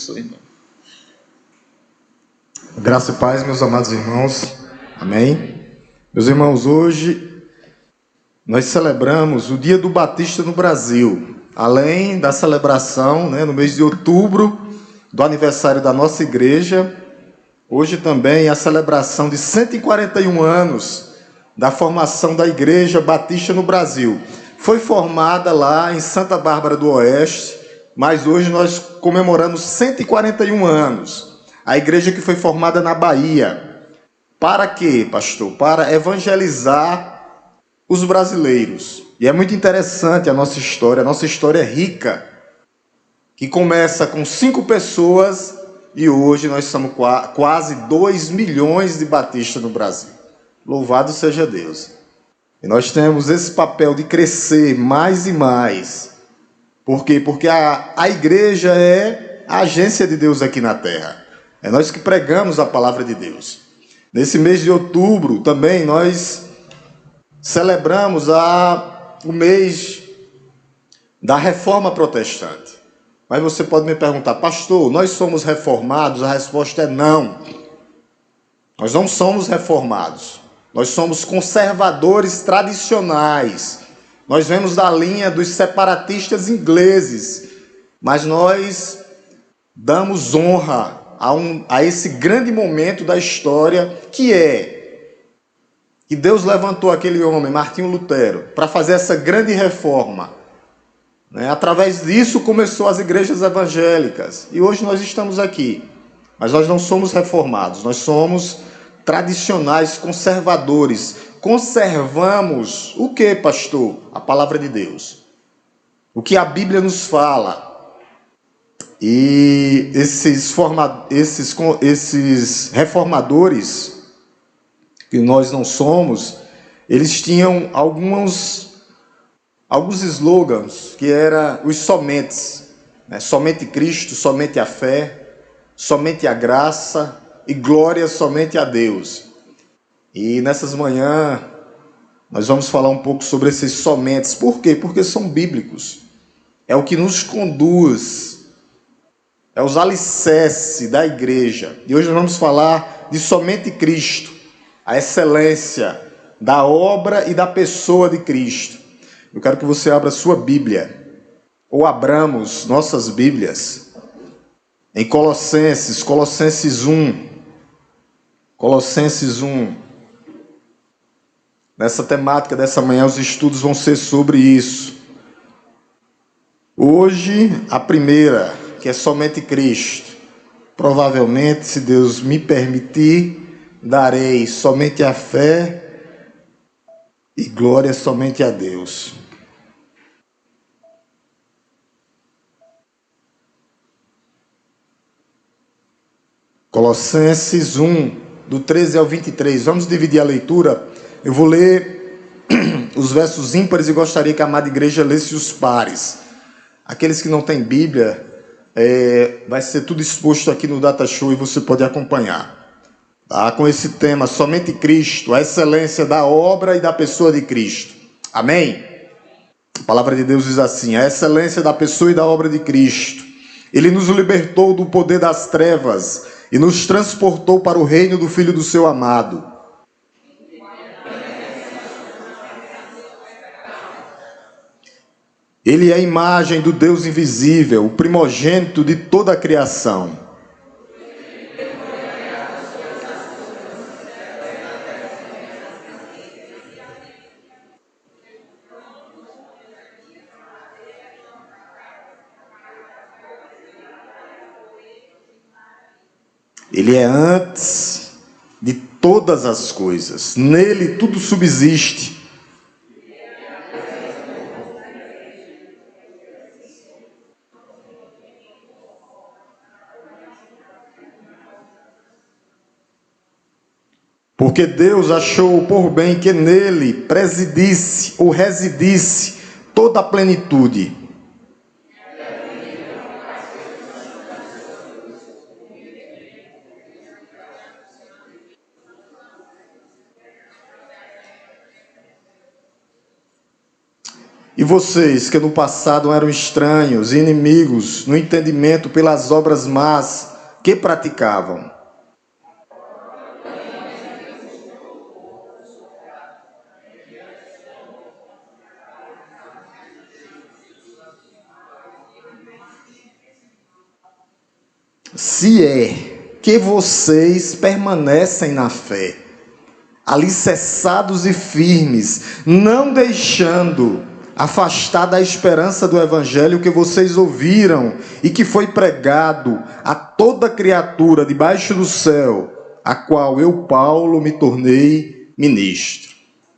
abençoe, irmão. Graça e paz, meus amados irmãos. Amém. Meus irmãos, hoje nós celebramos o Dia do Batista no Brasil. Além da celebração, no mês de outubro, do aniversário da nossa igreja, hoje também a celebração de 141 anos da formação da Igreja Batista no Brasil. Foi formada lá em Santa Bárbara do Oeste, mas hoje nós comemoramos 141 anos. A igreja que foi formada na Bahia. Para quê, pastor? Para evangelizar os brasileiros. E é muito interessante a nossa história é rica, que começa com 5 pessoas e hoje nós somos quase 2 milhões de batistas no Brasil. Louvado seja Deus. E nós temos esse papel de crescer mais e mais. Por quê? Porque a igreja é a agência de Deus aqui na terra. É nós que pregamos a palavra de Deus. Nesse mês de outubro também nós celebramos o mês da Reforma Protestante. Mas você pode me perguntar, pastor, nós somos reformados? A resposta é não. Nós não somos reformados. Nós somos conservadores tradicionais. Nós vemos da linha dos separatistas ingleses. Mas nós damos honra a esse grande momento da história que Deus levantou aquele homem, Martinho Lutero, para fazer essa grande reforma. Através disso começou as igrejas evangélicas. E hoje nós estamos aqui. Mas nós não somos reformados, nós somos tradicionais, conservadores. Conservamos o que, pastor? A palavra de Deus. O que a Bíblia nos fala. E esses reformadores, que nós não somos, eles tinham alguns slogans, que eram os somentes. Somente Cristo, somente a fé, somente a graça e glória somente a Deus. E nessas manhãs nós vamos falar um pouco sobre esses somentes. Por quê? Porque são bíblicos. É o que nos conduz, é os alicerces da igreja. E hoje nós vamos falar de somente Cristo, a excelência da obra e da pessoa de Cristo. Eu quero que você abra sua Bíblia, ou abramos nossas Bíblias, em Colossenses 1. Colossenses 1. Nessa temática dessa manhã, os estudos vão ser sobre isso. Hoje, a primeira, que é somente Cristo. Provavelmente, se Deus me permitir, darei somente a fé e glória somente a Deus. Colossenses 1, do 13 ao 23. Vamos dividir a leitura. Eu vou ler os versos ímpares e gostaria que a amada igreja lesse os pares. Aqueles que não têm Bíblia, vai ser tudo exposto aqui no Data Show e você pode acompanhar. Com esse tema, somente Cristo, a excelência da obra e da pessoa de Cristo. Amém? A palavra de Deus diz assim: a excelência da pessoa e da obra de Cristo. Ele nos libertou do poder das trevas e nos transportou para o reino do Filho do seu amado. Ele é a imagem do Deus invisível, o primogênito de toda a criação. Ele é antes de todas as coisas. Nele tudo subsiste. Porque Deus achou por bem que nele presidisse ou residisse toda a plenitude. E vocês, que no passado eram estranhos e inimigos no entendimento pelas obras más que praticavam, se é que vocês permanecem na fé, alicerçados e firmes, não deixando afastar da esperança do evangelho que vocês ouviram e que foi pregado a toda criatura debaixo do céu, a qual eu, Paulo, me tornei ministro.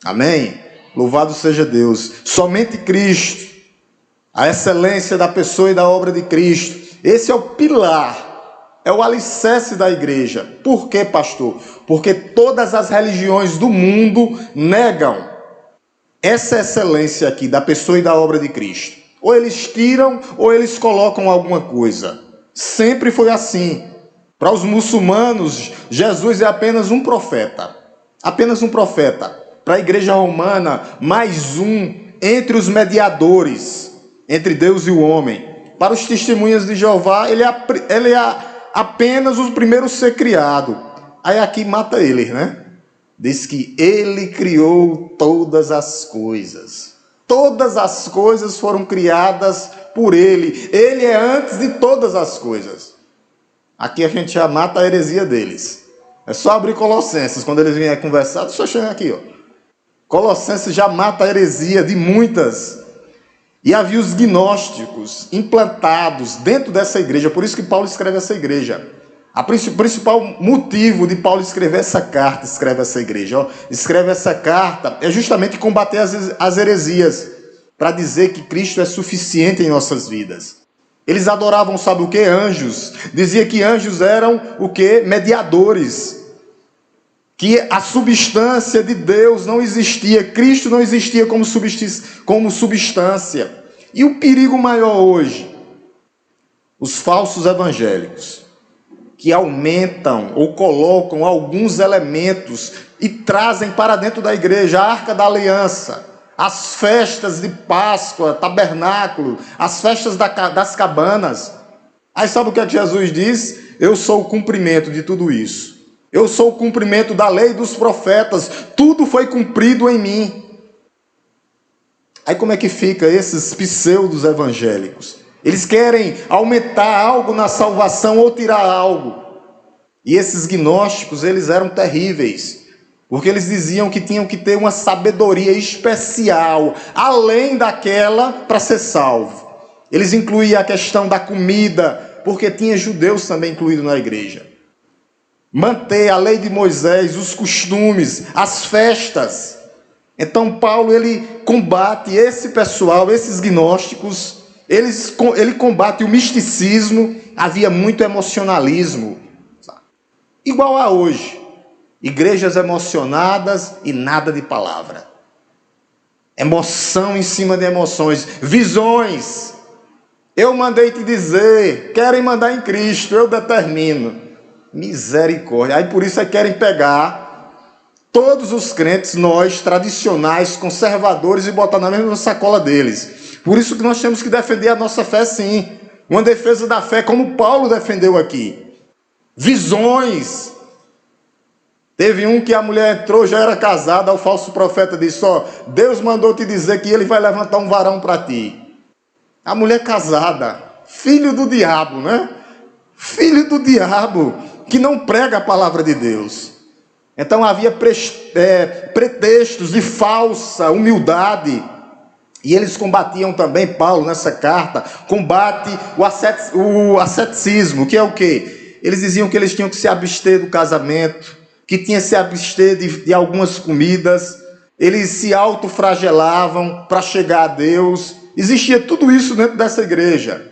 Amém? Louvado seja Deus. Somente Cristo, a excelência da pessoa e da obra de Cristo, esse é o pilar, é o alicerce da igreja. Por quê, pastor? Porque todas as religiões do mundo negam essa excelência aqui da pessoa e da obra de Cristo. Ou eles tiram ou eles colocam alguma coisa. Sempre foi assim. Para os muçulmanos, Jesus é apenas um profeta. Apenas um profeta. Para a igreja romana, mais um entre os mediadores, entre Deus e o homem. Para os testemunhas de Jeová, ele é apenas o primeiro a ser criado. Aí aqui mata eles, né? Diz que ele criou todas as coisas. Todas as coisas foram criadas por ele. Ele é antes de todas as coisas. Aqui a gente já mata a heresia deles. É só abrir Colossenses, quando eles vierem conversar, deixa eu chegar aqui, ó. Colossenses já mata a heresia de muitas. E havia os gnósticos implantados dentro dessa igreja. Por isso que Paulo escreve essa igreja. O principal motivo de Paulo escrever essa carta, escreve essa carta, é justamente combater as heresias, para dizer que Cristo é suficiente em nossas vidas. Eles adoravam, sabe o que? Anjos. Dizia que anjos eram o que? Mediadores. Que a substância de Deus não existia, Cristo não existia como substância. E o perigo maior hoje? Os falsos evangélicos, que aumentam ou colocam alguns elementos e trazem para dentro da igreja a Arca da Aliança, as festas de Páscoa, tabernáculo, as festas das cabanas. Aí sabe o que é que Jesus diz? Eu sou o cumprimento de tudo isso. Eu sou o cumprimento da lei e dos profetas. Tudo foi cumprido em mim. Aí como é que fica esses pseudos evangélicos? Eles querem aumentar algo na salvação ou tirar algo. E esses gnósticos, eles eram terríveis, porque eles diziam que tinham que ter uma sabedoria especial, além daquela para ser salvo. Eles incluíam a questão da comida, porque tinha judeus também incluídos na igreja. Manter a lei de Moisés, os costumes, as festas. Então Paulo, ele combate esse pessoal, esses gnósticos. Ele combate o misticismo. Havia muito emocionalismo, igual a hoje, igrejas emocionadas e nada de palavra, emoção em cima de emoções, visões. Eu mandei te dizer, querem mandar em Cristo, eu determino. Misericórdia. Aí por isso é que querem pegar todos os crentes, nós tradicionais, conservadores, e botar na mesma sacola deles. Por isso que nós temos que defender a nossa fé, sim. Uma defesa da fé, como Paulo defendeu aqui. Visões. Teve um que a mulher entrou, já era casada, o falso profeta disse, ó, Deus mandou te dizer que ele vai levantar um varão para ti. A mulher casada, filho do diabo, né? Filho do diabo, que não prega a palavra de Deus. Então havia pretextos de falsa humildade. E eles combatiam também, Paulo, nessa carta, combate o asceticismo, que é o quê? Eles diziam que eles tinham que se abster do casamento, que tinha que se abster de algumas comidas, eles se autoflagelavam para chegar a Deus. Existia tudo isso dentro dessa igreja.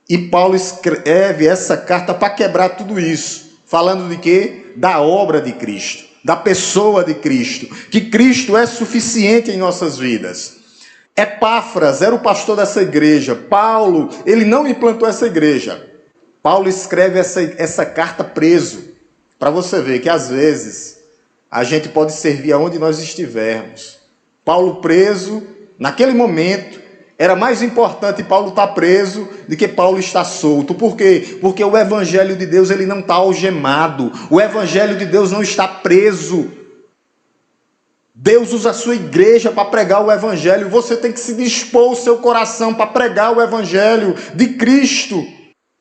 E Paulo escreve essa carta para quebrar tudo isso, falando de quê? Da obra de Cristo, da pessoa de Cristo, que Cristo é suficiente em nossas vidas. Epáfras era o pastor dessa igreja. Paulo, ele não implantou essa igreja. Paulo escreve essa carta preso, para você ver que às vezes a gente pode servir aonde nós estivermos. Paulo preso Naquele momento, era mais importante Paulo estar preso do que Paulo estar solto. Por quê? Porque o evangelho de Deus ele não está algemado. O evangelho de Deus não está preso. Deus usa a sua igreja para pregar o evangelho. Você tem que se dispor o seu coração para pregar o evangelho de Cristo.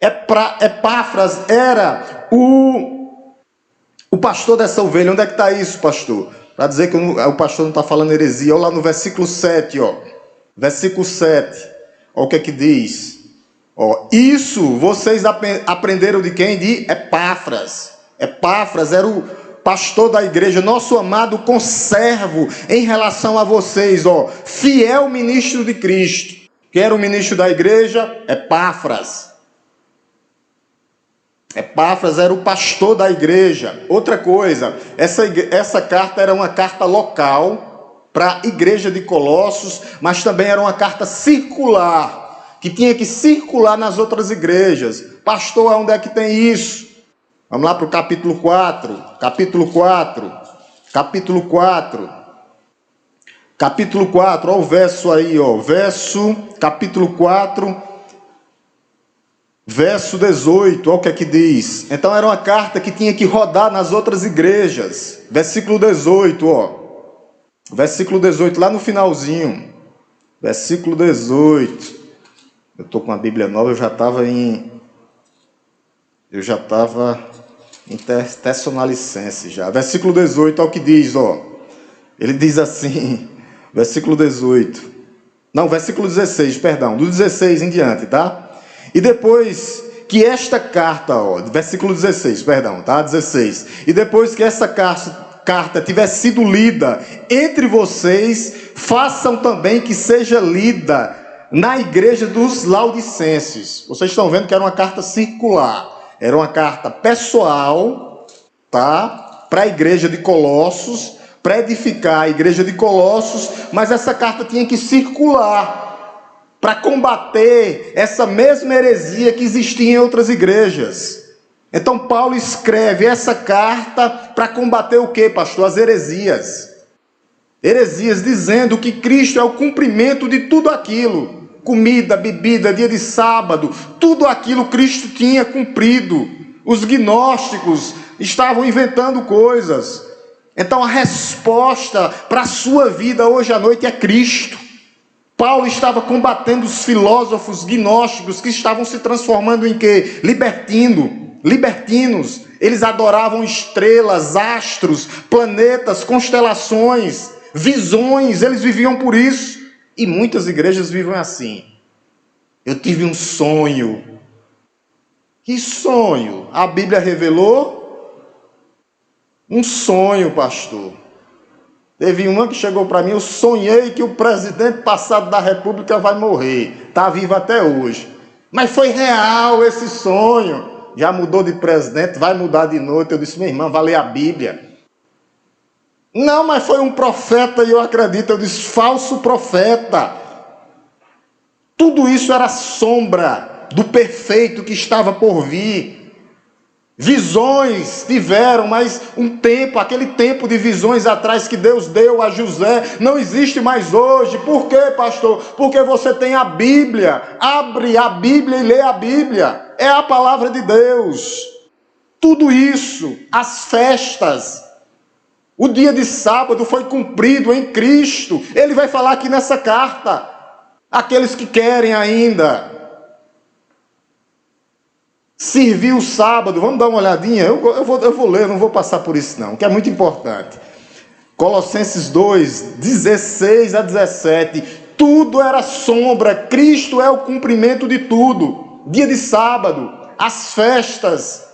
Epáfras era o pastor dessa ovelha. Onde é que está isso, pastor? Para dizer que o pastor não está falando heresia. Olha lá no versículo 7, ó. Versículo 7. Olha o que é que diz. Ó, isso vocês aprenderam de quem? De Epáfras. Epáfras era o pastor da igreja, nosso amado conservo em relação a vocês, ó, fiel ministro de Cristo. Quem era o ministro da igreja? Epáfras. Epáfras era o pastor da igreja. Outra coisa, essa carta era uma carta local para a igreja de Colossos, mas também era uma carta circular, que tinha que circular nas outras igrejas. Pastor, onde é que tem isso? Vamos lá para o capítulo 4. Capítulo 4. Capítulo 4. Capítulo 4. Olha o verso aí, ó. Capítulo 4. Verso 18. Olha o que é que diz. Então era uma carta que tinha que rodar nas outras igrejas. Versículo 18, ó. Versículo 18, lá no finalzinho. Versículo 18. Eu estou com a Bíblia nova, eu já estava em Tessalonicenses já. Versículo 18, olha o que diz, ó. Ele diz assim, versículo 18. Não, versículo 16, perdão, do 16 em diante, tá? E depois que esta carta, ó, versículo 16, perdão, tá? 16. E depois que essa carta tiver sido lida entre vocês, façam também que seja lida na igreja dos Laodicenses. Vocês estão vendo que era uma carta circular. Era uma carta pessoal, tá? Para a igreja de Colossos, para edificar a igreja de Colossos, mas essa carta tinha que circular para combater essa mesma heresia que existia em outras igrejas. Então Paulo escreve essa carta para combater o quê, pastor? As heresias. Heresias dizendo que Cristo é o cumprimento de tudo aquilo. Comida, bebida, dia de sábado, tudo aquilo Cristo tinha cumprido. Os gnósticos estavam inventando coisas. Então a resposta para a sua vida hoje à noite é Cristo. Paulo estava combatendo os filósofos gnósticos que estavam se transformando em quê? Libertinos. Eles adoravam estrelas, astros, planetas, constelações, visões. Eles viviam por isso. E muitas igrejas vivem assim. Eu tive um sonho. Que sonho? A Bíblia revelou? Um sonho, pastor. Teve uma que chegou para mim, eu sonhei que o presidente passado da República vai morrer. Está vivo até hoje. Mas foi real esse sonho. Já mudou de presidente, vai mudar de noite. Eu disse, minha irmã, vai ler a Bíblia. Não, mas foi um profeta e eu acredito. Eu disse, falso profeta. Tudo isso era sombra do perfeito que estava por vir. Visões tiveram, mas aquele tempo de visões atrás que Deus deu a José, não existe mais hoje. Por quê, pastor? Porque você tem a Bíblia. Abre a Bíblia e lê a Bíblia. É a palavra de Deus. Tudo isso, as festas, o dia de sábado foi cumprido em Cristo. Ele vai falar aqui nessa carta. Aqueles que querem ainda servir o sábado, vamos dar uma olhadinha. Eu vou ler, eu não vou passar por isso não, que é muito importante. Colossenses 2, 16 a 17. Tudo era sombra, Cristo é o cumprimento de tudo. Dia de sábado, as festas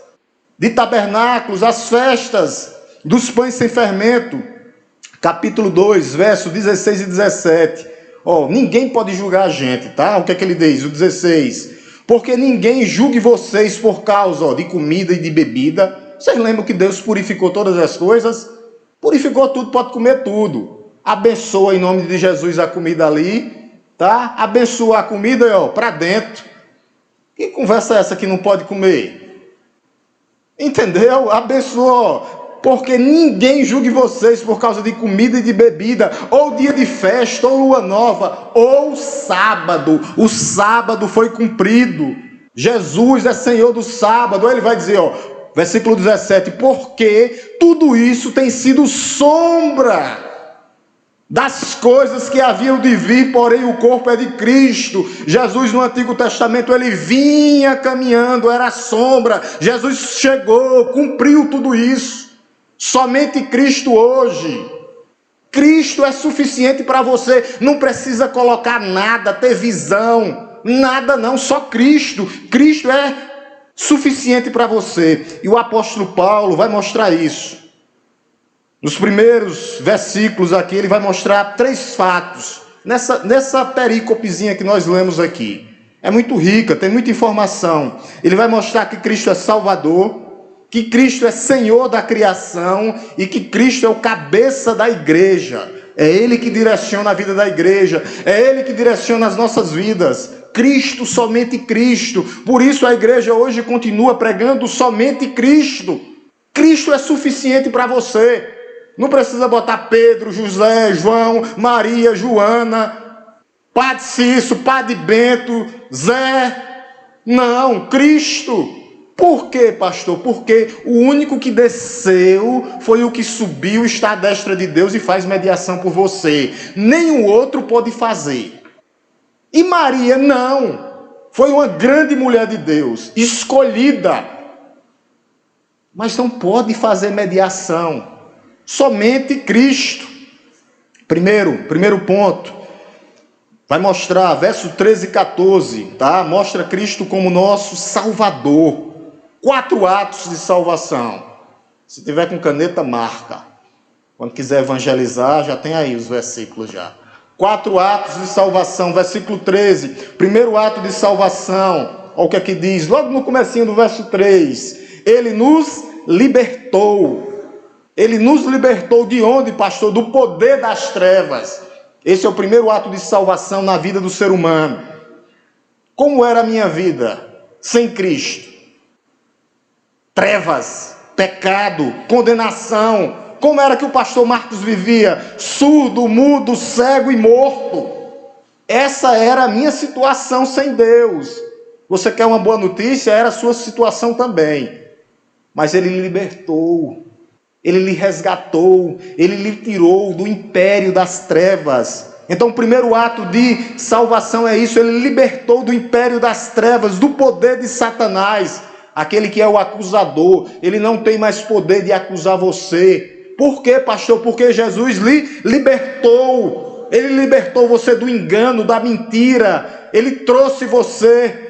de tabernáculos, as festas dos pães sem fermento. Capítulo 2, versos 16 e 17. Ninguém pode julgar a gente, tá? O que é que ele diz? O 16. Porque ninguém julgue vocês por causa de comida e de bebida. Vocês lembram que Deus purificou todas as coisas? Purificou tudo, pode comer tudo. Abençoa em nome de Jesus a comida ali, tá? Abençoa a comida, para dentro. Que conversa é essa que não pode comer? Entendeu? Abençoa, porque ninguém julgue vocês por causa de comida e de bebida, ou dia de festa, ou lua nova, ou sábado. O sábado foi cumprido. Jesus é Senhor do sábado. Ele vai dizer, versículo 17, porque tudo isso tem sido sombra das coisas que haviam de vir, porém o corpo é de Cristo. Jesus no Antigo Testamento, ele vinha caminhando, era sombra. Jesus chegou, cumpriu tudo isso. Somente Cristo hoje. Cristo é suficiente para você, não precisa colocar nada, ter visão, nada não, só Cristo. Cristo é suficiente para você. E o apóstolo Paulo vai mostrar isso. Nos primeiros versículos aqui, ele vai mostrar 3 fatos. Nessa perícopezinha que nós lemos aqui. É muito rica, tem muita informação. Ele vai mostrar que Cristo é Salvador, que Cristo é Senhor da criação e que Cristo é o cabeça da igreja. É Ele que direciona a vida da igreja. É Ele que direciona as nossas vidas. Cristo, somente Cristo. Por isso a igreja hoje continua pregando somente Cristo. Cristo é suficiente para você. Não precisa botar Pedro, José, João, Maria, Joana, Padre Cício, Padre Bento, Zé. Não, Cristo. Por quê, pastor? Porque o único que desceu foi o que subiu, está à destra de Deus e faz mediação por você. Nenhum outro pode fazer. E Maria não. Foi uma grande mulher de Deus, escolhida. Mas não pode fazer mediação. Somente Cristo. Primeiro ponto. Vai mostrar, verso 13 e 14, tá? Mostra Cristo como nosso Salvador. 4 atos de salvação. Se tiver com caneta, marca. Quando quiser evangelizar, já tem aí os versículos já. 4 atos de salvação, versículo 13. Primeiro ato de salvação, olha o que aqui diz, logo no comecinho do verso 3. Ele nos libertou. Ele nos libertou de onde, pastor? Do poder das trevas. Esse é o primeiro ato de salvação na vida do ser humano. Como era a minha vida sem Cristo? Trevas, pecado, condenação. Como era que o pastor Marcos vivia? Surdo, mudo, cego e morto. Essa era a minha situação sem Deus. Você quer uma boa notícia? Era a sua situação também. Mas Ele lhe libertou. Ele lhe resgatou, Ele lhe tirou do império das trevas. Então o primeiro ato de salvação é isso, Ele libertou do império das trevas, do poder de Satanás, aquele que é o acusador. Ele não tem mais poder de acusar você. Por quê, pastor? Porque Jesus lhe libertou. Ele libertou você do engano, da mentira. Ele trouxe você.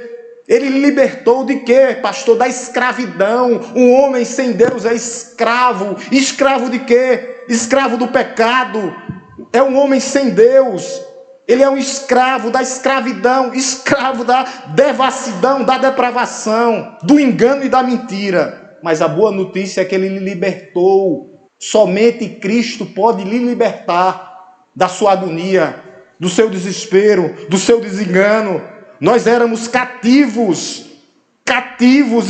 Ele libertou de quê, pastor? Da escravidão. Um homem sem Deus é escravo. Escravo de quê? Escravo do pecado. É um homem sem Deus. Ele é um escravo da escravidão, escravo da devassidão, da depravação, do engano e da mentira. Mas a boa notícia é que Ele lhe libertou. Somente Cristo pode lhe libertar da sua agonia, do seu desespero, do seu desengano. Nós éramos cativos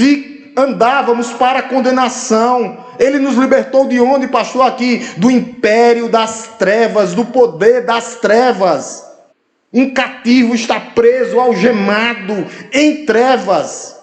e andávamos para a condenação. Ele nos libertou de onde, pastor? Aqui, do império das trevas, do poder das trevas. Um cativo está preso, algemado, em trevas.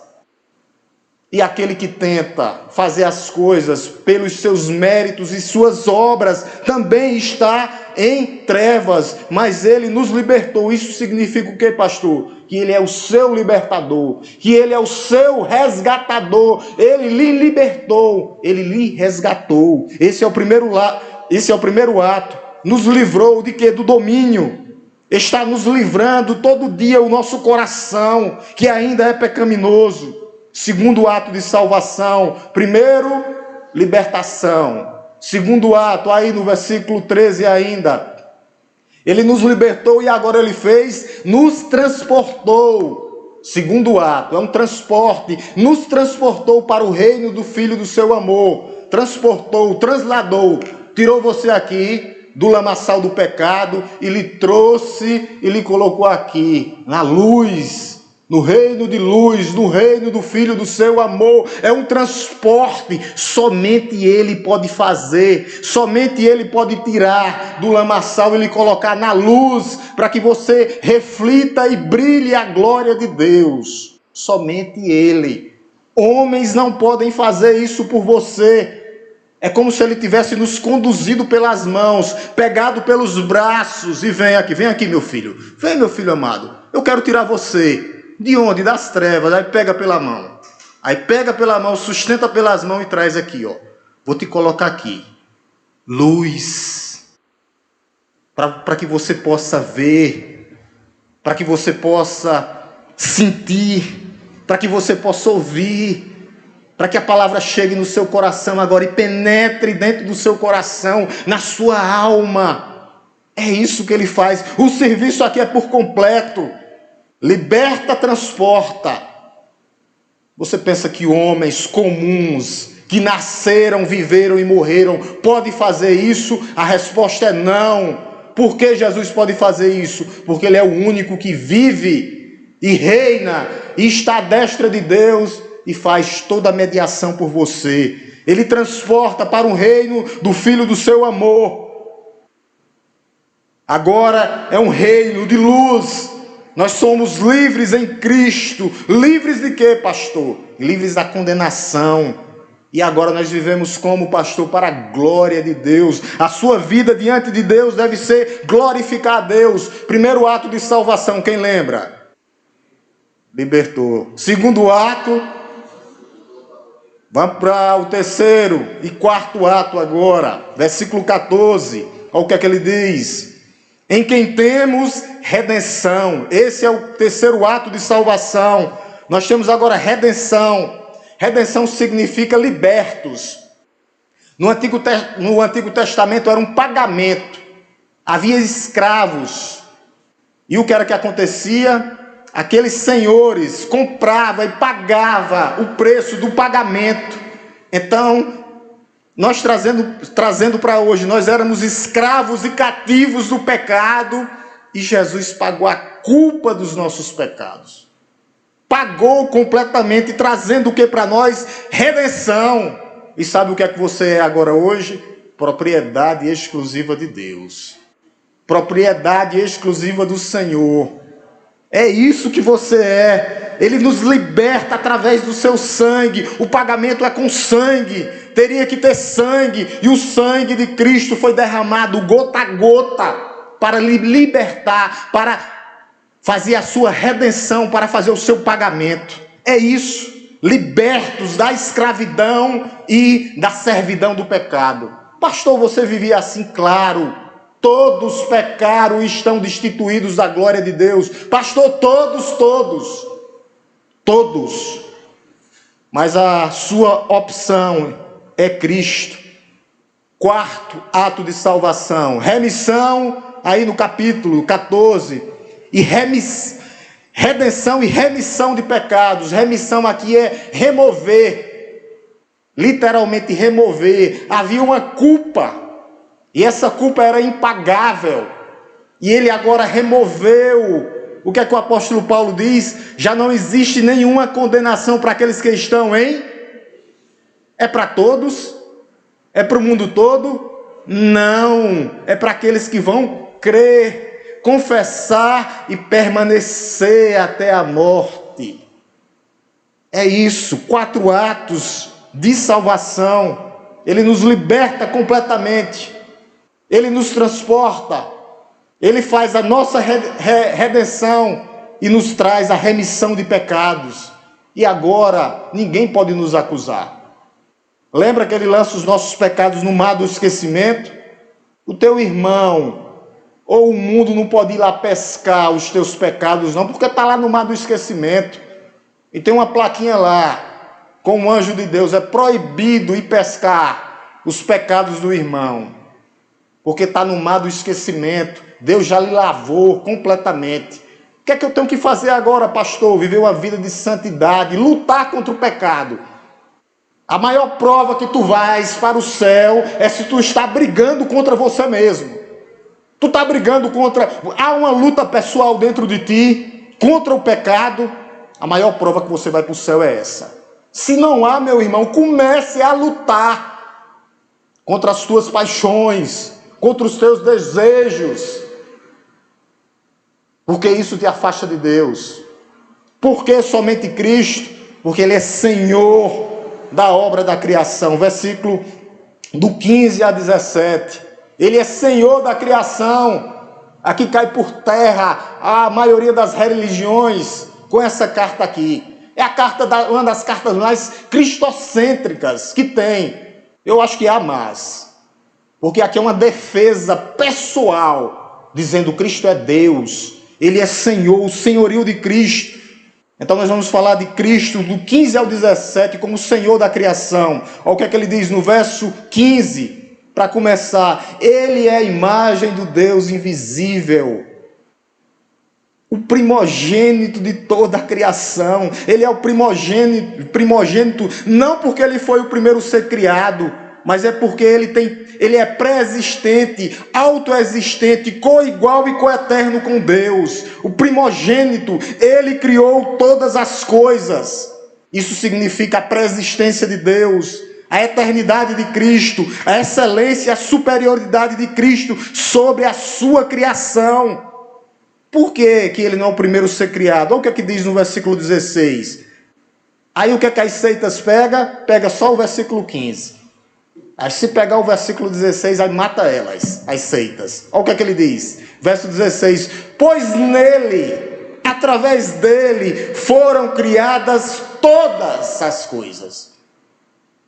E aquele que tenta fazer as coisas pelos seus méritos e suas obras também está em trevas, mas Ele nos libertou. Isso significa o quê, pastor? Que Ele é o seu libertador, que Ele é o seu resgatador. Ele lhe libertou, Ele lhe resgatou. Esse é o primeiro ato. Nos livrou de quê? Do domínio. Está nos livrando todo dia o nosso coração, que ainda é pecaminoso. Segundo ato de salvação. Primeiro, libertação. Segundo ato, aí no versículo 13 ainda. Ele nos libertou e agora Ele fez, nos transportou. Segundo ato, é um transporte. Nos transportou para o reino do Filho do seu amor. Transportou, trasladou. Tirou você aqui do lamaçal do pecado e lhe trouxe e lhe colocou aqui, na luz no reino de luz, no reino do Filho do seu amor. É um transporte, somente Ele pode fazer, somente Ele pode tirar do lamaçal e lhe colocar na luz, para que você reflita e brilhe a glória de Deus. Somente Ele. Homens não podem fazer isso por você. É como se Ele tivesse nos conduzido pelas mãos, pegado pelos braços, e vem aqui meu filho, vem meu filho amado, eu quero tirar você. De onde? Das trevas. Aí pega pela mão. Aí pega pela mão, sustenta pelas mãos e traz aqui, ó. Vou te colocar aqui. Luz. Para que você possa ver. Para que você possa sentir. Para que você possa ouvir. Para que a palavra chegue no seu coração agora e penetre dentro do seu coração, na sua alma. É isso que Ele faz. O serviço aqui é por completo. Liberta, transporta. Você pensa que homens comuns, que nasceram, viveram e morreram, podem fazer isso? A resposta é não. Por que Jesus pode fazer isso? Porque Ele é o único que vive e reina e está à destra de Deus e faz toda a mediação por você. Ele transporta para o reino do Filho do seu amor. Agora é um reino de luz. Nós somos livres em Cristo. Livres de quê, pastor? Livres da condenação. E agora nós vivemos como, pastor? Para a glória de Deus. A sua vida diante de Deus deve ser glorificar a Deus. Primeiro ato de salvação, quem lembra? Libertou. Segundo ato, vamos para o terceiro e quarto ato agora. Versículo 14. Olha o que é que ele diz. Em quem temos redenção. Esse é o terceiro ato de salvação. Nós temos agora redenção. Redenção significa libertos. No Antigo Testamento era um pagamento. Havia escravos. E o que era que acontecia? Aqueles senhores compravam e pagavam o preço do pagamento. Então, nós trazendo para hoje, nós éramos escravos e cativos do pecado, e Jesus pagou a culpa dos nossos pecados. Pagou completamente, trazendo o que para nós? Redenção. E sabe o que é que você é agora hoje? Propriedade exclusiva de Deus. Propriedade exclusiva do Senhor. É isso que você é. Ele nos liberta através do seu sangue. O pagamento é com sangue. Teria que ter sangue. E o sangue de Cristo foi derramado gota a gota para lhe libertar, para fazer a sua redenção, para fazer o seu pagamento. É isso. Libertos da escravidão e da servidão do pecado. Pastor, você vivia assim? Claro. Todos pecaram e estão destituídos da glória de Deus. Pastor, todos. Mas a sua opção é Cristo. Quarto ato de salvação. Remissão, aí no capítulo 14. E redenção e remissão de pecados. Remissão aqui é remover. Literalmente remover. Havia uma culpa. E essa culpa era impagável. E ele agora removeu. O que é que o apóstolo Paulo diz? Já não existe nenhuma condenação para aqueles que estão em... É para todos? É para o mundo todo? Não. É para aqueles que vão crer, confessar e permanecer até a morte. É isso. 4 atos de salvação. Ele nos liberta completamente. Ele nos transporta, Ele faz a nossa redenção e nos traz a remissão de pecados. E agora ninguém pode nos acusar. Lembra que Ele lança os nossos pecados no mar do esquecimento? O teu irmão ou o mundo não pode ir lá pescar os teus pecados não, porque está lá no mar do esquecimento. E tem uma plaquinha lá, com o anjo de Deus, é proibido ir pescar os pecados do irmão. Porque está no mar do esquecimento. Deus já lhe lavou completamente. O que é que eu tenho que fazer agora, pastor? Viver uma vida de santidade, lutar contra o pecado. A maior prova que tu vais para o céu é se tu está brigando contra você mesmo. Tu está brigando contra... Há uma luta pessoal dentro de ti, contra o pecado. A maior prova que você vai para o céu é essa. Se não há, meu irmão, comece a lutar contra as tuas paixões, contra os teus desejos, porque isso te afasta de Deus. Por que somente Cristo? Porque Ele é Senhor da obra da criação. Versículo do 15 a 17. Ele é Senhor da criação. Aqui cai por terra a maioria das religiões com essa carta aqui. É uma das cartas mais cristocêntricas que tem. Eu acho que há mais. Porque aqui é uma defesa pessoal, dizendo que Cristo é Deus. Ele é Senhor, o senhorio de Cristo. Então nós vamos falar de Cristo do 15 ao 17 como Senhor da criação. Olha o que é que ele diz no verso 15. Para começar, Ele é a imagem do Deus invisível, o primogênito de toda a criação. Ele é o primogênito não porque Ele foi o primeiro a ser criado, mas é porque Ele é pré-existente, autoexistente, coigual e coeterno com Deus. O primogênito, Ele criou todas as coisas. Isso significa a pré-existência de Deus, a eternidade de Cristo, a excelência, a superioridade de Cristo sobre a sua criação. Por que Ele não é o primeiro a ser criado? Olha o que é que diz no versículo 16. Aí o que é que as seitas pega? Pega só o versículo 15. Aí se pegar o versículo 16, aí mata elas, as seitas. Olha o que é que ele diz. Verso 16. Pois nele, através dele, foram criadas todas as coisas.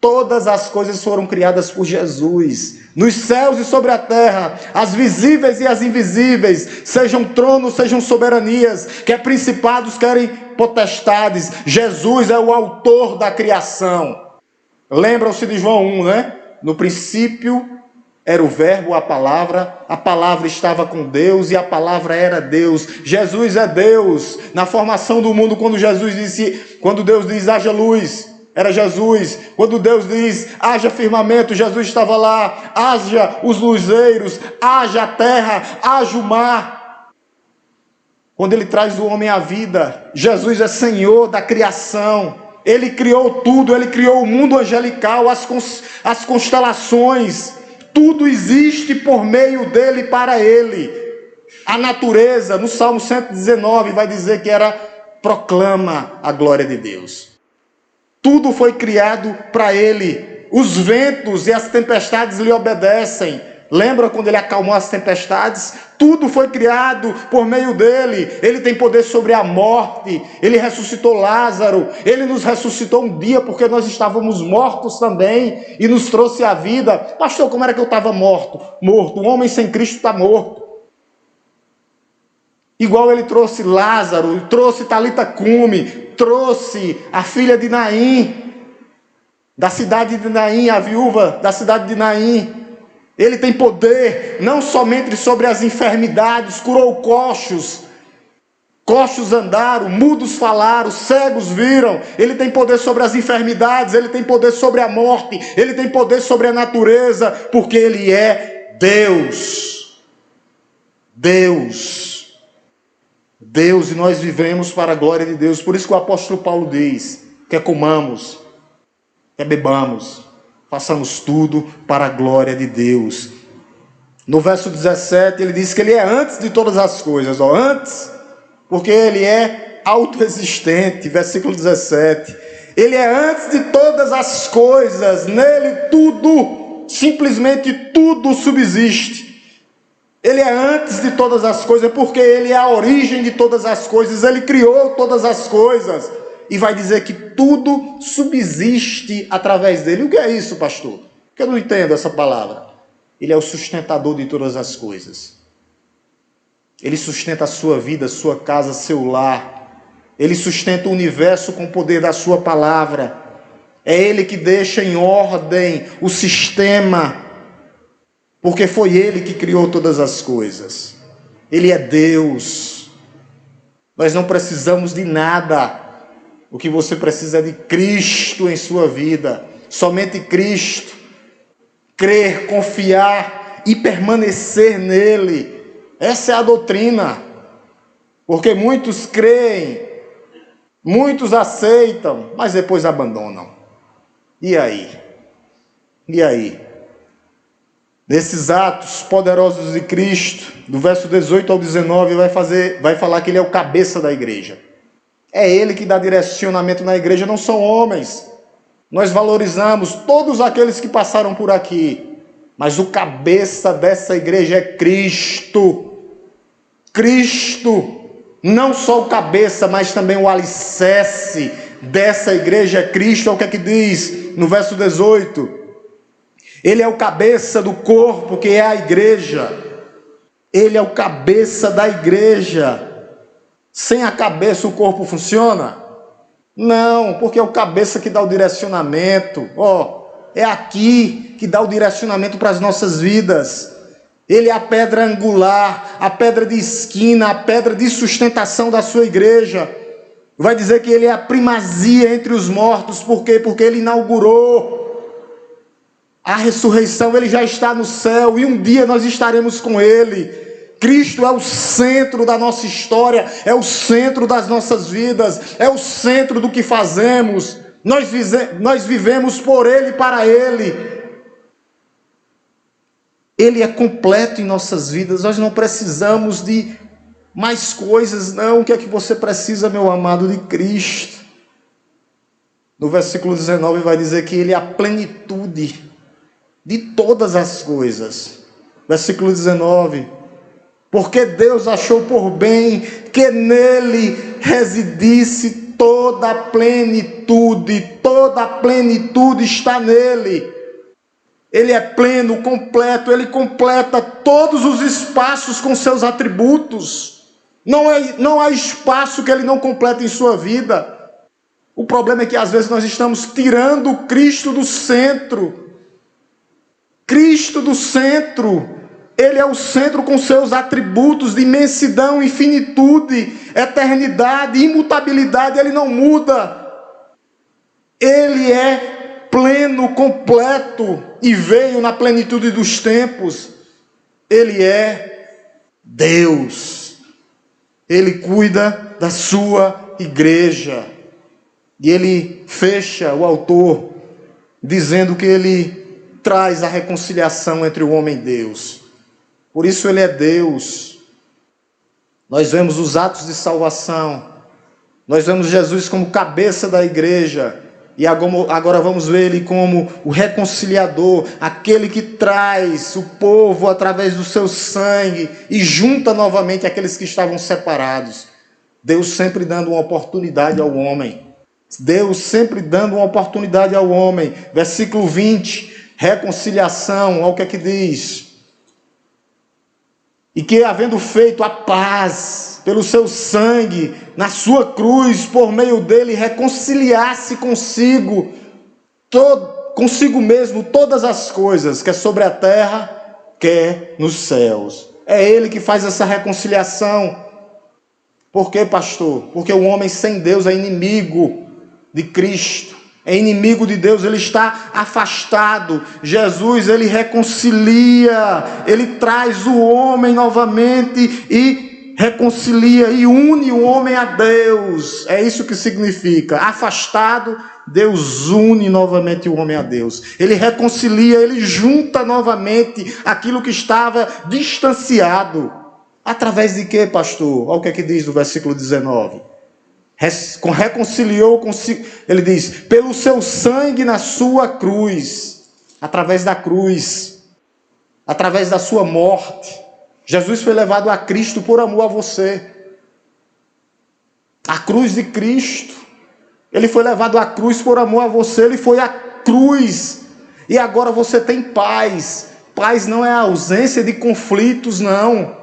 Todas as coisas foram criadas por Jesus, nos céus e sobre a terra, as visíveis e as invisíveis, sejam tronos, sejam soberanias, quer principados, querem potestades. Jesus é o autor da criação. Lembram-se de João 1, né? No princípio era o verbo, a palavra estava com Deus e a palavra era Deus. Jesus é Deus. Na formação do mundo, quando Deus diz haja luz, era Jesus. Quando Deus diz haja firmamento, Jesus estava lá. Haja os luzeiros, haja a terra, haja o mar. Quando Ele traz o homem à vida, Jesus é Senhor da criação. Ele criou tudo, Ele criou o mundo angelical, as constelações. Tudo existe por meio dEle e para Ele. A natureza, no Salmo 119, vai dizer que proclama a glória de Deus. Tudo foi criado para Ele. Os ventos e as tempestades lhe obedecem. Lembra quando Ele acalmou as tempestades? Tudo foi criado por meio dEle. Ele tem poder sobre a morte. Ele ressuscitou Lázaro. Ele nos ressuscitou um dia porque nós estávamos mortos também e nos trouxe a vida. Pastor, como era que eu estava morto? Morto. Um homem sem Cristo está morto. Igual Ele trouxe Lázaro, trouxe Talita Cume, trouxe a filha de Naim, da cidade de Naim, a viúva da cidade de Naim. Ele tem poder não somente sobre as enfermidades, curou coxos andaram, mudos falaram, cegos viram. Ele tem poder sobre as enfermidades, Ele tem poder sobre a morte, Ele tem poder sobre a natureza, porque Ele é Deus. Deus, e nós vivemos para a glória de Deus. Por isso que o apóstolo Paulo diz, quer comamos, quer bebamos, façamos tudo para a glória de Deus. No verso 17 ele diz que Ele é antes de todas as coisas, antes, porque Ele é autoexistente. Versículo 17, Ele é antes de todas as coisas, nele tudo, simplesmente tudo subsiste. Ele é antes de todas as coisas, porque Ele é a origem de todas as coisas, Ele criou todas as coisas, e vai dizer que tudo subsiste através dEle. O que é isso, pastor? Porque eu não entendo essa palavra. Ele é o sustentador de todas as coisas. Ele sustenta a sua vida, sua casa, seu lar. Ele sustenta o universo com o poder da sua palavra. É Ele que deixa em ordem o sistema, porque foi Ele que criou todas as coisas. Ele é Deus. Nós não precisamos de nada. O que você precisa é de Cristo em sua vida. Somente Cristo. Crer, confiar e permanecer nele. Essa é a doutrina. Porque muitos creem, Muitos aceitam, mas depois abandonam. E aí? E aí? Nesses atos poderosos de Cristo, do verso 18 ao 19, vai falar que ele é o cabeça da igreja. É ele que dá direcionamento na igreja, não são homens. Nós valorizamos todos aqueles que passaram por aqui, mas o cabeça dessa igreja é Cristo. Cristo, não só o cabeça, mas também o alicerce dessa igreja é Cristo. É o que é que diz no verso 18. Ele é o cabeça do corpo, que é a igreja. Ele é o cabeça da igreja. Sem a cabeça o corpo funciona? Não, porque é o cabeça que dá o direcionamento. É aqui que dá o direcionamento para as nossas vidas. Ele é a pedra angular, a pedra de esquina, a pedra de sustentação da sua igreja. Vai dizer que ele é a primazia entre os mortos. Por quê? Porque ele inaugurou a ressurreição. Ele já está no céu e um dia nós estaremos com ele. Cristo é o centro da nossa história, é o centro das nossas vidas, é o centro do que fazemos. Nós vivemos por ele e para ele. Ele é completo em nossas vidas. Nós não precisamos de mais coisas, não. O que é que você precisa, meu amado, de Cristo? No versículo 19 vai dizer que ele é a plenitude de todas as coisas. Versículo 19. Porque Deus achou por bem que nele residisse toda a plenitude está nele. Ele é pleno, completo, ele completa todos os espaços com seus atributos. Não há espaço que ele não complete em sua vida. O problema é que às vezes nós estamos tirando Cristo do centro. Cristo do centro. Ele é o centro com seus atributos de imensidão, infinitude, eternidade, imutabilidade. Ele não muda. Ele é pleno, completo e veio na plenitude dos tempos. Ele é Deus. Ele cuida da sua igreja. E ele fecha, o autor, dizendo que ele traz a reconciliação entre o homem e Deus. Por isso ele é Deus. Nós vemos os atos de salvação. Nós vemos Jesus como cabeça da igreja. E agora vamos ver ele como o reconciliador, aquele que traz o povo através do seu sangue e junta novamente aqueles que estavam separados. Deus sempre dando uma oportunidade ao homem. Deus sempre dando uma oportunidade ao homem. Versículo 20, reconciliação, olha o que é que diz. E que, havendo feito a paz pelo seu sangue, na sua cruz, por meio dele, reconciliasse consigo mesmo todas as coisas, quer sobre a terra, quer nos céus. É ele que faz essa reconciliação. Por quê, pastor? Porque o homem sem Deus é inimigo de Cristo. É inimigo de Deus, ele está afastado. Jesus, ele reconcilia, ele traz o homem novamente e reconcilia e une o homem a Deus. É isso que significa. Afastado, Deus une novamente o homem a Deus. Ele reconcilia, ele junta novamente aquilo que estava distanciado. Através de quê, pastor? Olha o que é que diz no versículo 19. Reconciliou consigo, ele diz, pelo seu sangue na sua cruz, através da cruz, através da sua morte. Jesus foi levado a Cristo por amor a você. A cruz de Cristo. Ele foi levado à cruz por amor a você. Ele foi à cruz. E agora você tem paz. Paz não é a ausência de conflitos, não.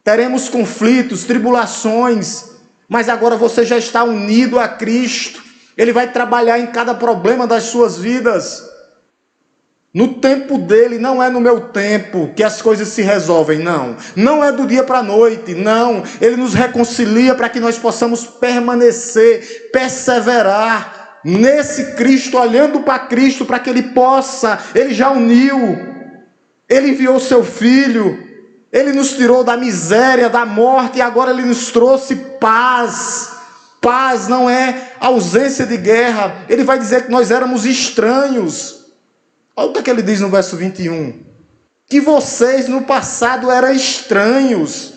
Teremos conflitos, tribulações. Mas agora você já está unido a Cristo. Ele vai trabalhar em cada problema das suas vidas. No tempo dele, não é no meu tempo que as coisas se resolvem, não. Não é do dia para a noite, não. Ele nos reconcilia para que nós possamos permanecer, perseverar nesse Cristo, olhando para Cristo, para que ele possa, ele já uniu. Ele enviou seu Filho. Ele nos tirou da miséria, da morte, e agora ele nos trouxe paz. Paz não é ausência de guerra. Ele vai dizer que nós éramos estranhos. Olha o que ele diz no verso 21. Que vocês no passado eram estranhos.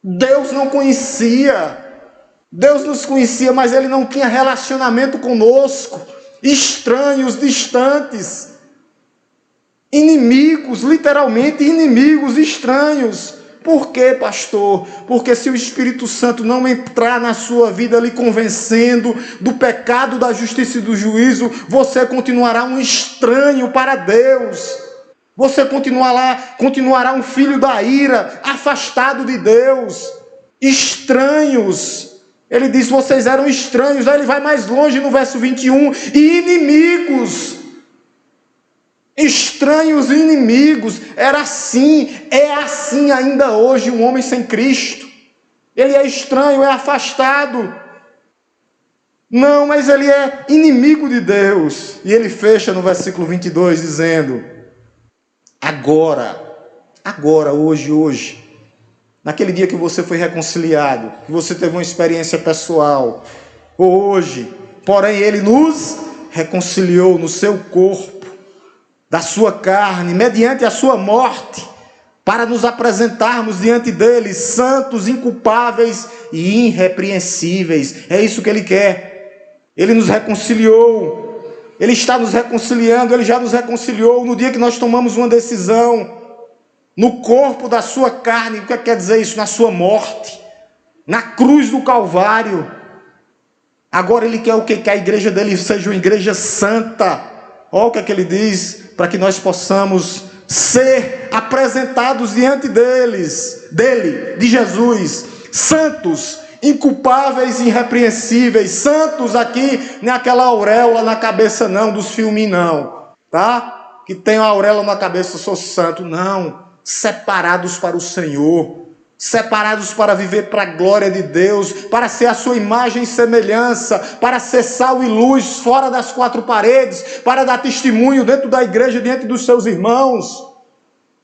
Deus não conhecia. Deus nos conhecia, mas Ele não tinha relacionamento conosco. Estranhos, distantes. Inimigos, literalmente inimigos, estranhos. Por quê, pastor? Porque se o Espírito Santo não entrar na sua vida lhe convencendo do pecado, da justiça e do juízo, você continuará um estranho para Deus. Você continuará um filho da ira, afastado de Deus. Estranhos. Ele diz, vocês eram estranhos. Aí ele vai mais longe no verso 21. E inimigos. Estranhos e inimigos. Era assim, é assim ainda hoje um homem sem Cristo. Ele é estranho, é afastado. Não, mas ele é inimigo de Deus. E ele fecha no versículo 22 dizendo, agora, hoje, naquele dia que você foi reconciliado, que você teve uma experiência pessoal, hoje, porém ele nos reconciliou no seu corpo, da sua carne, mediante a sua morte, para nos apresentarmos diante dele, santos, inculpáveis e irrepreensíveis. É isso que ele quer. Ele nos reconciliou, ele está nos reconciliando, ele já nos reconciliou no dia que nós tomamos uma decisão, no corpo da sua carne. O que quer dizer isso? Na sua morte, na cruz do Calvário. Agora ele quer o quê? Que a igreja dele seja uma igreja santa. Olha o que ele diz, para que nós possamos ser apresentados diante dele, de Jesus, santos, inculpáveis e irrepreensíveis. Santos aqui, não é aquela auréola na cabeça não, dos filmes não, tá? Que tem uma auréola na cabeça, eu sou santo. Não, separados para o Senhor, separados para viver para a glória de Deus, para ser a sua imagem e semelhança, para ser sal e luz fora das quatro paredes, para dar testemunho dentro da igreja, diante dos seus irmãos,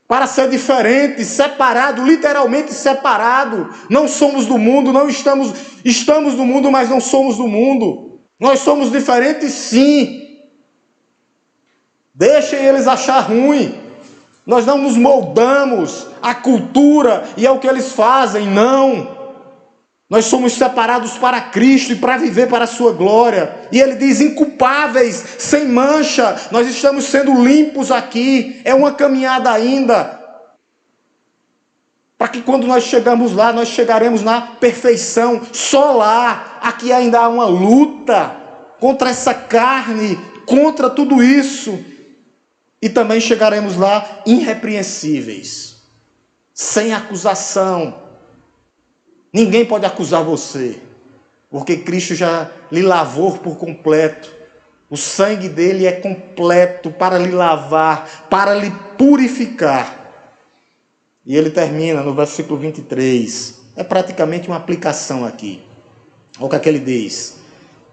para ser diferente, separado, literalmente separado. Não somos do mundo, não estamos do mundo, mas não somos do mundo. Nós somos diferentes sim. Deixem eles achar ruim. Nós não nos moldamos à cultura e ao que eles fazem, não. Nós somos separados para Cristo e para viver para a sua glória. E ele diz, inculpáveis, sem mancha. Nós estamos sendo limpos aqui. É uma caminhada ainda. Para que quando nós chegamos lá, nós chegaremos na perfeição. Só lá. Aqui ainda há uma luta contra essa carne, contra tudo isso. E também chegaremos lá irrepreensíveis, sem acusação. Ninguém pode acusar você, porque Cristo já lhe lavou por completo. O sangue dele é completo para lhe lavar, para lhe purificar. E ele termina no versículo 23. É praticamente uma aplicação aqui. Olha o que ele diz.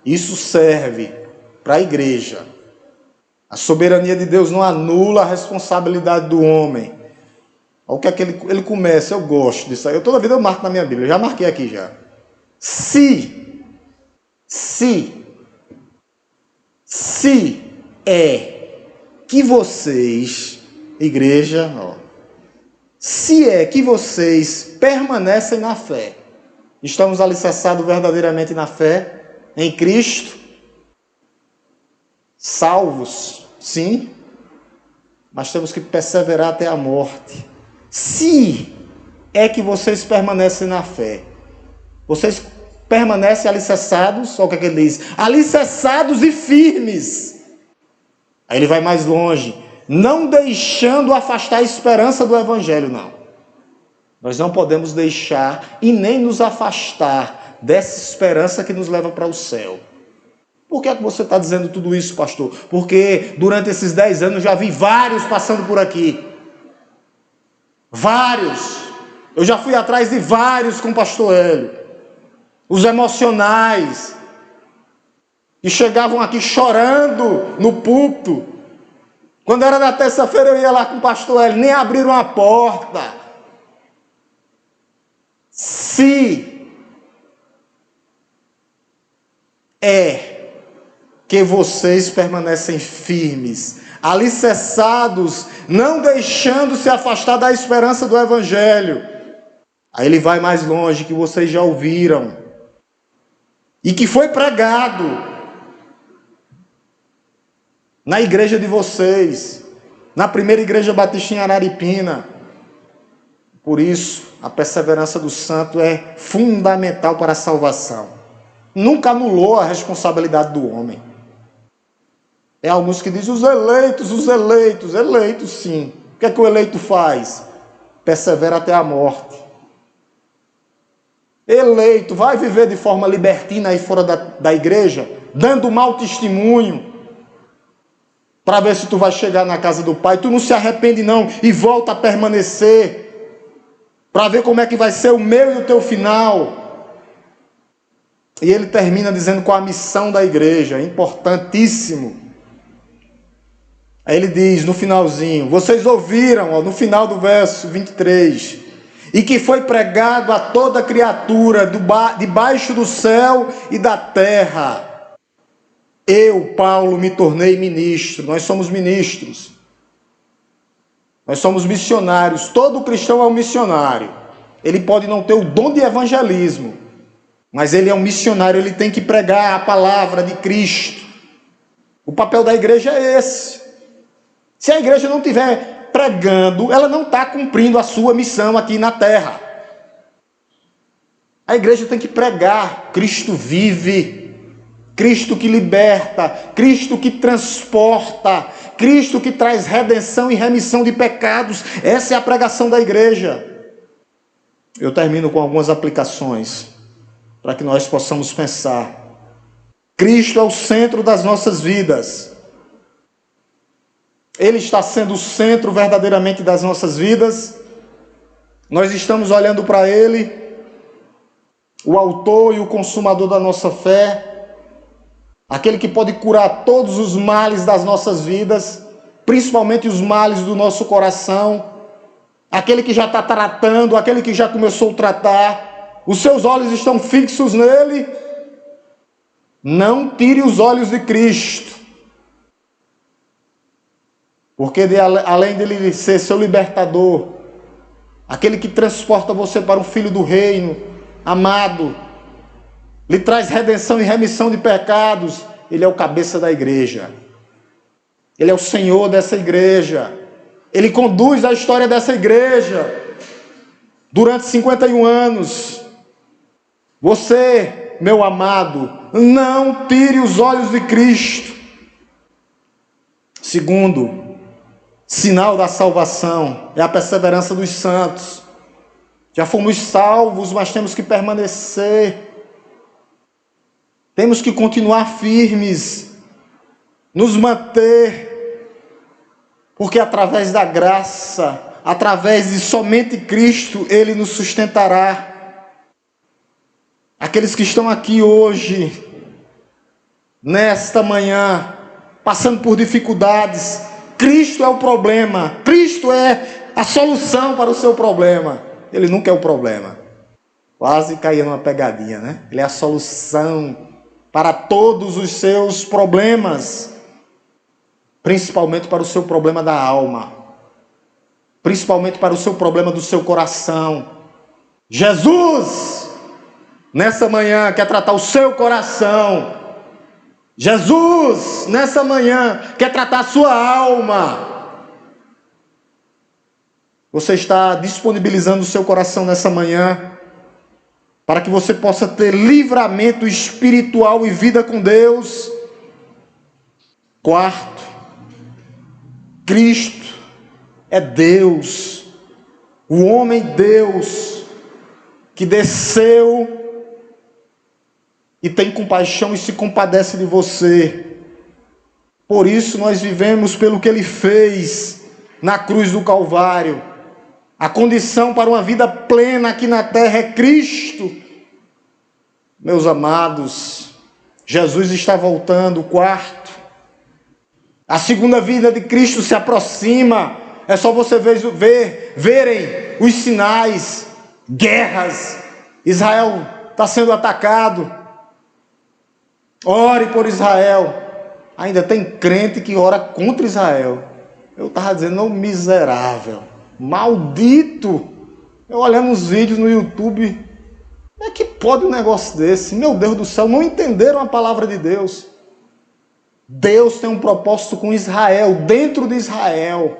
Isso serve para a igreja. A soberania de Deus não anula a responsabilidade do homem. Olha o que é que ele começa, eu gosto disso aí. Toda vida eu marco na minha Bíblia, eu já marquei aqui já. Se é que vocês, igreja, se é que vocês permanecem na fé, estamos alicerçados verdadeiramente na fé, em Cristo, salvos, sim, mas temos que perseverar até a morte. Se é que vocês permanecem na fé, vocês permanecem alicerçados, olha o que ele diz, alicerçados e firmes. Aí ele vai mais longe, não deixando afastar a esperança do Evangelho, não. Nós não podemos deixar e nem nos afastar dessa esperança que nos leva para o céu. Por que é que você está dizendo tudo isso, pastor? Porque durante esses 10 anos já vi vários passando por aqui. Vários. Eu já fui atrás de vários com o pastor Hélio. Os emocionais. E chegavam aqui chorando no púlpito. Quando era na terça-feira eu ia lá com o pastor Hélio. Nem abriram a porta. Se é que vocês permanecem firmes, alicerçados, não deixando se afastar da esperança do Evangelho. Aí ele vai mais longe, que vocês já ouviram, e que foi pregado na igreja de vocês, na primeira igreja batista em Araripina. Por isso, a perseverança do santo é fundamental para a salvação. Nunca anulou a responsabilidade do homem. É alguns que dizem, os eleitos sim. O que é que o eleito faz? Persevera até a morte. Eleito, vai viver de forma libertina aí fora da igreja, dando mau testemunho, para ver se tu vai chegar na casa do Pai. Tu não se arrepende não, e volta a permanecer, para ver como é que vai ser o meu e o teu final. E ele termina dizendo qual a missão da igreja, é importantíssimo. Aí ele diz no finalzinho, vocês ouviram, no final do verso 23, e que foi pregado a toda criatura debaixo do céu e da terra. Eu, Paulo, me tornei ministro. Nós somos ministros. Nós somos missionários. Todo cristão é um missionário. Ele pode não ter o dom de evangelismo, mas ele é um missionário, ele tem que pregar a palavra de Cristo. O papel da igreja é esse. Se a igreja não estiver pregando, ela não está cumprindo a sua missão aqui na terra. A igreja tem que pregar. Cristo vive, Cristo que liberta, Cristo que transporta, Cristo que traz redenção e remissão de pecados. Essa é a pregação da igreja. Eu termino com algumas aplicações, para que nós possamos pensar. Cristo é o centro das nossas vidas. Ele está sendo o centro verdadeiramente das nossas vidas. Nós estamos olhando para Ele, o autor e o consumador da nossa fé, aquele que pode curar todos os males das nossas vidas, principalmente os males do nosso coração, aquele que já está tratando, aquele que já começou a tratar. Os seus olhos estão fixos nele. Não tire os olhos de Cristo, porque além dele ser seu libertador, aquele que transporta você para o Filho do Reino, amado, lhe traz redenção e remissão de pecados, ele é o cabeça da igreja, ele é o Senhor dessa igreja, ele conduz a história dessa igreja durante 51 anos. Você, meu amado, não tire os olhos de Cristo. Segundo, sinal da salvação é a perseverança dos santos. Já fomos salvos, mas temos que permanecer. Temos que continuar firmes, nos manter, porque através da graça, através de somente Cristo, Ele nos sustentará. Aqueles que estão aqui hoje, nesta manhã, passando por dificuldades, Cristo é o problema, Cristo é a solução para o seu problema. Ele nunca é o problema. Quase caía numa pegadinha, né? Ele é a solução para todos os seus problemas, principalmente para o seu problema da alma, principalmente para o seu problema do seu coração. Jesus, nessa manhã, quer tratar o seu coração. Jesus, nessa manhã, quer tratar a sua alma. Você está disponibilizando o seu coração nessa manhã, para que você possa ter livramento espiritual e vida com Deus. Quarto, Cristo é Deus, o homem Deus, que desceu e tem compaixão e se compadece de você. Por isso nós vivemos pelo que Ele fez na cruz do Calvário. A condição para uma vida plena aqui na terra é Cristo. Meus amados, Jesus está voltando. Quarto, a segunda vinda de Cristo se aproxima. É só você verem os sinais, guerras. Israel está sendo atacado. Ore por Israel. Ainda tem crente que ora contra Israel. Eu estava dizendo, miserável, maldito. Eu olhando os vídeos no YouTube, como é que pode um negócio desse? Meu Deus do céu, não entenderam a palavra de Deus. Deus tem um propósito com Israel, dentro de Israel.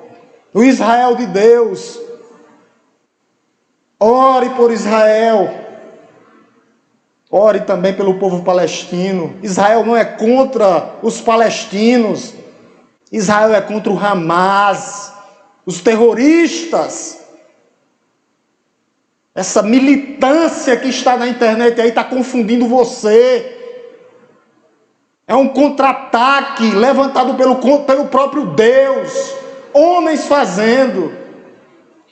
O Israel de Deus. Ore por Israel. Ore também pelo povo palestino. Israel não é contra os palestinos. Israel é contra o Hamas, os terroristas. Essa militância que está na internet aí está confundindo você. É um contra-ataque levantado pelo próprio Deus. Homens fazendo.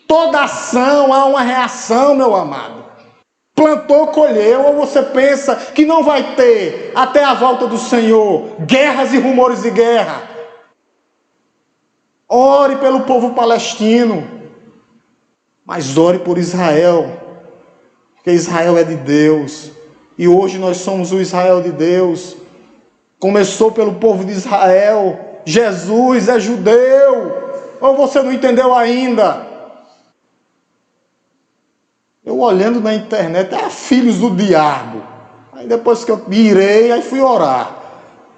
Toda ação há uma reação, meu amado. Plantou, colheu, ou você pensa que não vai ter, até a volta do Senhor, guerras e rumores de guerra. Ore pelo povo palestino, mas ore por Israel, porque Israel é de Deus, e hoje nós somos o Israel de Deus. Começou pelo povo de Israel, Jesus é judeu, ou você não entendeu ainda? Eu olhando na internet, filhos do diabo. Aí depois que eu virei, aí fui orar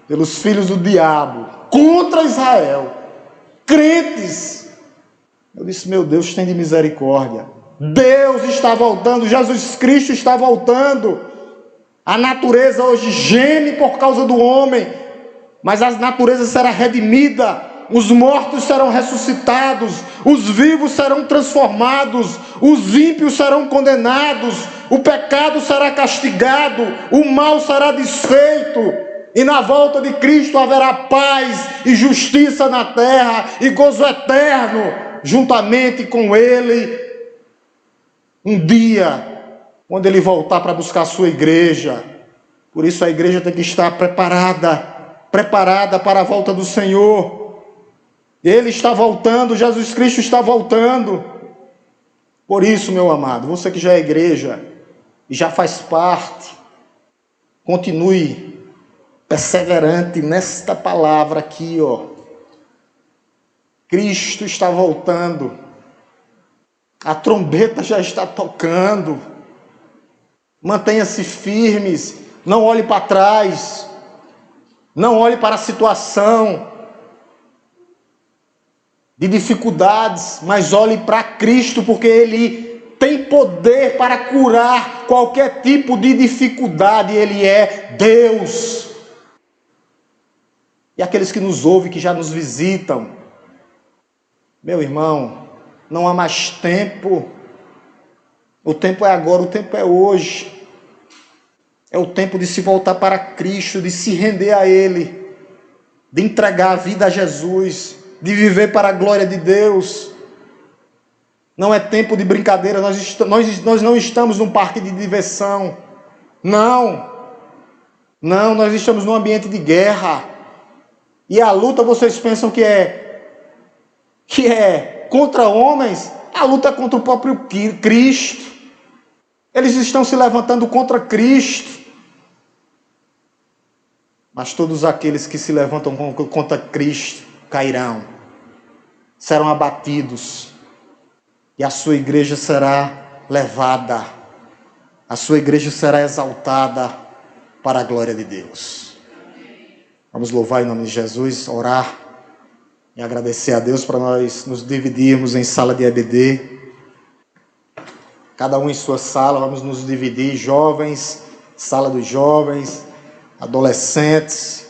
pelos filhos do diabo, contra Israel, crentes. Eu disse, meu Deus, tem de misericórdia. Deus está voltando, Jesus Cristo está voltando. A natureza hoje geme por causa do homem, mas a natureza será redimida. Os mortos serão ressuscitados, os vivos serão transformados, os ímpios serão condenados, o pecado será castigado, o mal será desfeito, e na volta de Cristo haverá paz e justiça na terra, e gozo eterno, juntamente com Ele, um dia, quando Ele voltar para buscar a sua igreja. Por isso a igreja tem que estar preparada para a volta do Senhor. Ele está voltando, Jesus Cristo está voltando. Por isso, meu amado, você que já é igreja e já faz parte, continue perseverante nesta palavra aqui, ó. Cristo está voltando. A trombeta já está tocando. Mantenha-se firmes, não olhe para trás, não olhe para a situação de dificuldades, mas olhe para Cristo, porque Ele tem poder para curar qualquer tipo de dificuldade. Ele é Deus. E aqueles que nos ouvem, que já nos visitam, meu irmão, não há mais tempo. O tempo é agora, o tempo é hoje. É o tempo de se voltar para Cristo, de se render a Ele, de entregar a vida a Jesus, de viver para a glória de Deus. Não é tempo de brincadeira, nós não estamos num parque de diversão. Não, nós estamos num ambiente de guerra. E a luta, vocês pensam que é contra homens? A luta é contra o próprio Cristo. Eles estão se levantando contra Cristo. Mas todos aqueles que se levantam contra Cristo cairão, serão abatidos, e a sua igreja será levada, a sua igreja será exaltada para a glória de Deus. Vamos louvar em nome de Jesus, orar e agradecer a Deus para nós nos dividirmos em sala de EBD, cada um em sua sala. Vamos nos dividir, jovens, sala dos jovens, adolescentes,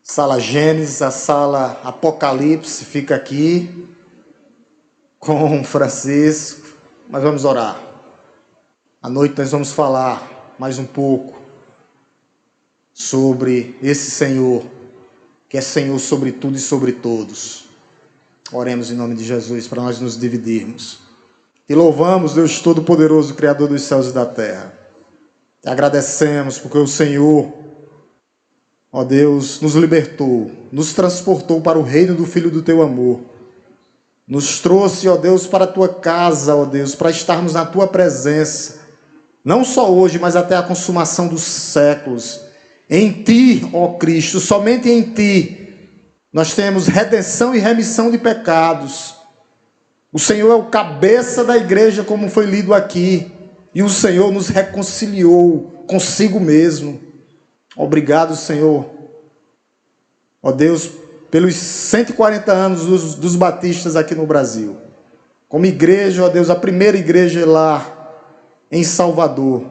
sala Gênesis, a sala Apocalipse fica aqui com Francisco. Mas vamos orar. À noite nós vamos falar mais um pouco sobre esse Senhor, que é Senhor sobre tudo e sobre todos. Oremos em nome de Jesus para nós nos dividirmos. E louvamos, Deus Todo-Poderoso, Criador dos céus e da terra. Te agradecemos porque o Senhor, ó Deus, nos libertou, nos transportou para o reino do Filho do Teu amor. Nos trouxe, ó Deus, para a Tua casa, ó Deus, para estarmos na Tua presença. não só hoje, mas até a consumação dos séculos. Em Ti, ó Cristo, somente em Ti, nós temos redenção e remissão de pecados. O Senhor é o cabeça da igreja, como foi lido aqui, e o Senhor nos reconciliou consigo mesmo. Obrigado, Senhor. Ó Deus, pelos 140 anos dos batistas aqui no Brasil. Como igreja, ó Deus, a primeira igreja lá em Salvador.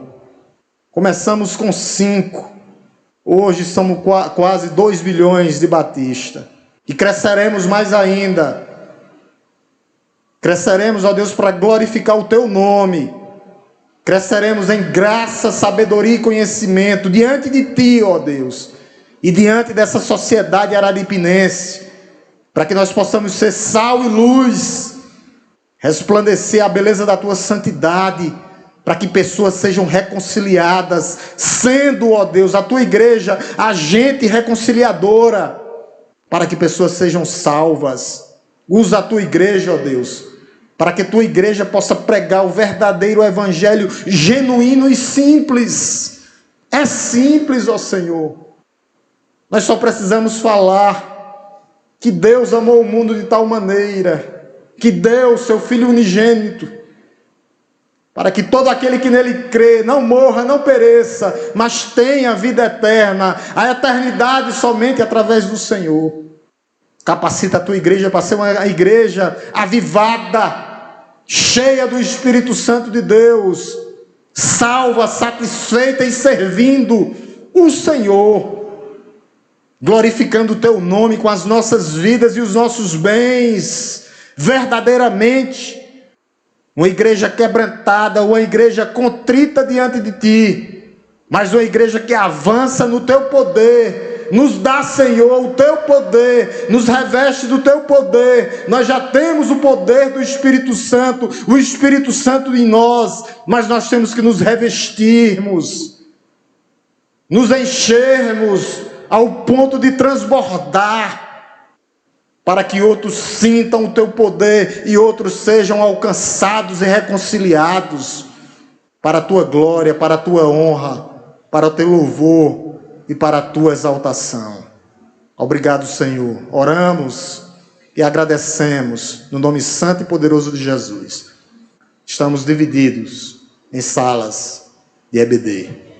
Começamos com 5. Hoje somos quase 2 bilhões de batistas. E cresceremos mais ainda. Cresceremos, ó Deus, para glorificar o Teu nome. Cresceremos em graça, sabedoria e conhecimento diante de Ti, ó Deus. E diante dessa sociedade araripinense. Para que nós possamos ser sal e luz. Resplandecer a beleza da Tua santidade. Para que pessoas sejam reconciliadas. Sendo, ó Deus, a Tua igreja agente reconciliadora. Para que pessoas sejam salvas. Usa a Tua igreja, ó Deus, para que a Tua igreja possa pregar o verdadeiro evangelho genuíno e simples. É simples, ó Senhor. Nós só precisamos falar que Deus amou o mundo de tal maneira, que deu Seu Filho unigênito, para que todo aquele que nele crê não morra, não pereça, mas tenha vida eterna, a eternidade somente através do Senhor. Capacita a Tua igreja para ser uma igreja avivada, cheia do Espírito Santo de Deus, salva, satisfeita e servindo o Senhor, glorificando o Teu nome com as nossas vidas e os nossos bens, verdadeiramente. Uma igreja quebrantada, uma igreja contrita diante de Ti, mas uma igreja que avança no Teu poder. Nos dá, Senhor, o Teu poder, nos reveste do Teu poder. Nós já temos o poder do Espírito Santo, o Espírito Santo em nós, mas nós temos que nos revestirmos, nos enchermos ao ponto de transbordar, para que outros sintam o Teu poder e outros sejam alcançados e reconciliados, para a Tua glória, para a Tua honra, para o Teu louvor e para a Tua exaltação. Obrigado, Senhor. Oramos e agradecemos no nome santo e poderoso de Jesus. Estamos divididos em salas de EBD.